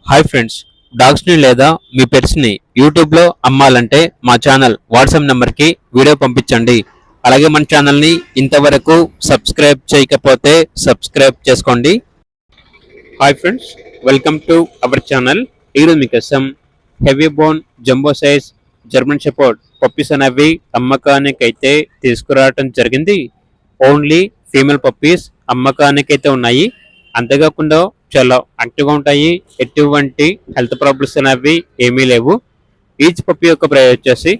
Hi friends, డాగ్స్ని లేదా మీ పెట్స్ని యూట్యూబ్లో అమ్మాలంటే మా ఛానల్ వాట్సాప్ నెంబర్కి వీడియో పంపించండి. అలాగే మన ఛానల్ని ఇంతవరకు సబ్స్క్రైబ్ చేయకపోతే సబ్స్క్రైబ్ చేసుకోండి. Hi friends, welcome to our channel. ఈరోజు మీకోసం heavy bone jumbo size German shepherd puppies అనేవి అమ్మకానికైతే తీసుకురావటం జరిగింది. ఓన్లీ ఫీమేల్ పప్పీస్ అమ్మకానికైతే ఉన్నాయి. అంతేకాకుండా చాలా యాక్టివ్గా ఉంటాయి. ఎటువంటి హెల్త్ ప్రాబ్లమ్స్ అనేవి ఏమీ లేవు. ఈచ్ పప్పీ యొక్క ప్రైస్ వచ్చేసి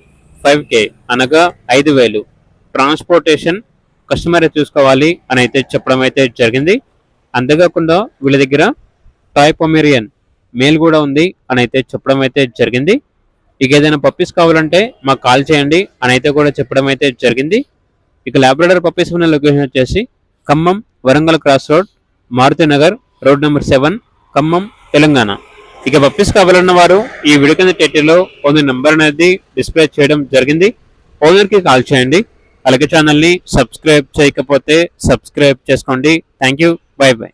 5K అనగా 5,000. ట్రాన్స్పోర్టేషన్ కస్టమర్ చూసుకోవాలి అని అయితే చెప్పడం అయితే జరిగింది. అంతేకాకుండా వీళ్ళ దగ్గర టాయ్ పొమేరియన్ మేల్ కూడా ఉంది అని అయితే చెప్పడం అయితే జరిగింది. ఇక ఏదైనా పప్పీస్ కావాలంటే మాకు కాల్ చేయండి అని అయితే కూడా చెప్పడం అయితే జరిగింది. ఇక లాబ్రాడర్ పప్పీస్ ఉన్న లొకేషన్ వచ్చేసి Khammam Warangal cross road, Maruthi Nagar road number 7, Khammam, Telangana. ఇక పప్పీస్ కావాలన్న వారు ఈ వీడియో కింద టైటిల్లో ఓనర్ నెంబర్ అనేది డిస్ప్లే చేయడం జరిగింది. ఓనర్కి కాల్ చేయండి. అలాగే ఛానల్ని సబ్స్క్రైబ్ చేయకపోతే సబ్స్క్రైబ్ చేసుకోండి. Thank you. By by.